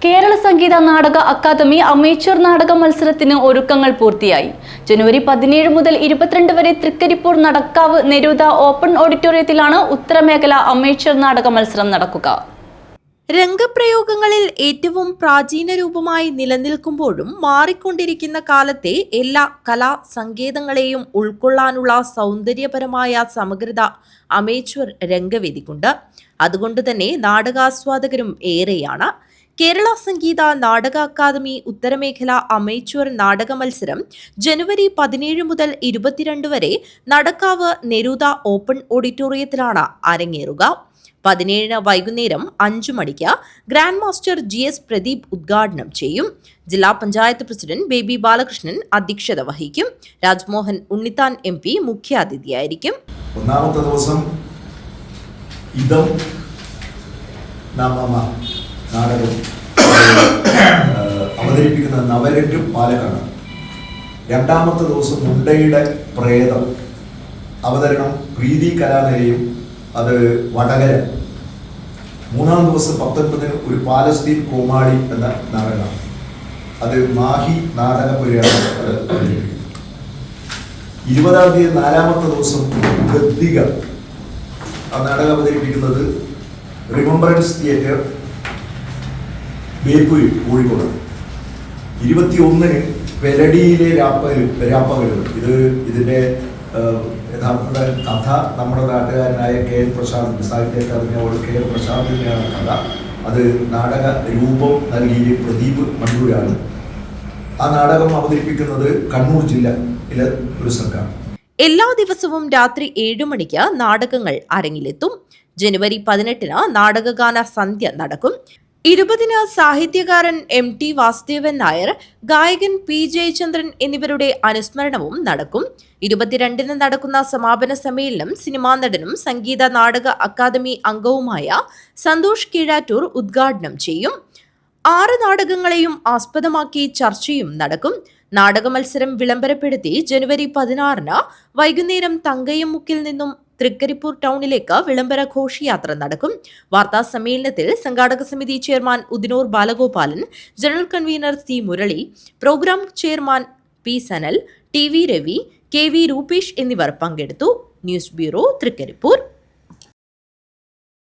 Kerala Sangeetha Nataka academy amateur നാടക മത്സരത്തിന് ഒരുക്കങ്ങൾ പൂർത്തിയായി. ജനുവരി 17 മുതൽ 22 വരെ തൃക്കരിപ്പൂർ നടക്കാവ് നെരൂദ ഓപ്പൺ ഓഡിറ്റോറിയത്തിലാണ് ഉത്തരമേഖല അമേച്വർ നാടക മത്സരം നടക്കുക. രംഗപ്രയോഗങ്ങളിൽ ഏറ്റവും പ്രാചീന രൂപമായി നിലനിൽക്കുമ്പോഴും മാറിക്കൊണ്ടിരിക്കുന്ന കാലത്തെ എല്ലാ കലാ സങ്കേതങ്ങളെയും ഉൾക്കൊള്ളാനുള്ള സൗന്ദര്യപരമായ സമഗ്രത അമേച്വർ രംഗവേദിക്കുണ്ട്. അതുകൊണ്ട് തന്നെ നാടകാസ്വാദകരും ഏറെയാണ്. കേരള സംഗീത നാടക അക്കാദമി ഉത്തരമേഖല അമേച്വർ നാടക മത്സരം ജനുവരി 17 മുതൽ 22 വരെ നടക്കാവ് നെരൂദ ഓപ്പൺ ഓഡിറ്റോറിയത്തിലാണ് അരങ്ങേറുക. 17 വൈകുന്നേരം 5 മണിക്ക് ഗ്രാൻഡ് മാസ്റ്റർ GS പ്രദീപ് ഉദ്ഘാടനം ചെയ്യും. ജില്ലാ പഞ്ചായത്ത് പ്രസിഡന്റ് ബേബി ബാലകൃഷ്ണൻ അധ്യക്ഷത വഹിക്കും. രാജ്മോഹൻ ഉണ്ണിത്താൻ MP മുഖ്യാതിഥിയായിരിക്കും. ഒന്നാമത്തെ ദിവസം നാടകം അവതരിപ്പിക്കുന്ന നവരംഗം പാലക്കാട്. രണ്ടാമത്തെ ദിവസം മുണ്ടയുടെ പ്രേതം അവതരണം പ്രീതി കലാനിലയം, അത് വടകര. മൂന്നാം ദിവസം 19 ഒരു പാലസ്തീൻ കോമാളി എന്ന നാടകമാണ്, അത് മാഹി നാടകപുരയാണ് അവതരിപ്പിക്കുന്നത്. 20-ാം തീയതി നാലാമത്തെ ദിവസം ഗദ്ദിക, ആ നാടകം അവതരിപ്പിക്കുന്നത് റിമംബറൻസ് തിയേറ്റർ ബേപ്പൂർ കോഴിക്കോട്. 21-ന് പെരടിയിലെ രാപ്പകലുകൾ, ഇതിന്റെ യഥാർത്ഥ കഥ നമ്മുടെ നാട്ടുകാരനായ KN പ്രസാദ്, സാഹിത്യ അക്കാദമി അവാർഡ് KN പ്രസാദിനെയാണ് കഥ. അത് നാടക രൂപം നൽകിയ പ്രദീപ് മണ്ടൂരാണ്. ആ നാടകം അവതരിപ്പിക്കുന്നത് കണ്ണൂർ ജില്ലയിലെ ഒരു സംഘമാണ്. എല്ലാ ദിവസവും രാത്രി 7 മണിക്ക് നാടകങ്ങൾ അരങ്ങിലെത്തും. ജനുവരി 18-ന് നാടകഗാന സന്ധ്യ നടക്കും. 20-ന് സാഹിത്യകാരൻ MT വാസുദേവൻ നായർ, ഗായകൻ P ജയചന്ദ്രൻ എന്നിവരുടെ അനുസ്മരണവും നടക്കും. 22-ന് നടക്കുന്ന സമാപന സമ്മേളനം സിനിമാ നടനും സംഗീത നാടക അക്കാദമി അംഗവുമായ സന്തോഷ് കീഴാറ്റൂർ ഉദ്ഘാടനം ചെയ്യും. 6 നാടകങ്ങളെയും ആസ്പദമാക്കി ചർച്ചയും നടക്കും. നാടക മത്സരം വിളംബരപ്പെടുത്തി ജനുവരി 16-ന് വൈകുന്നേരം തങ്കയമുക്കിൽ നിന്നും തൃക്കരിപ്പൂർ ടൗണിലേക്ക് വിളംബര ഘോഷയാത്ര നടക്കും. വാർത്താ സമ്മേളനത്തിൽ സംഘാടക സമിതി chairman Udinoor Balagopalan, general convener C Murali, programme chairman P Sanal, TV Ravi, KV Rupesh എന്നിവർ പങ്കെടുത്തു. News bureau, Trikaripur.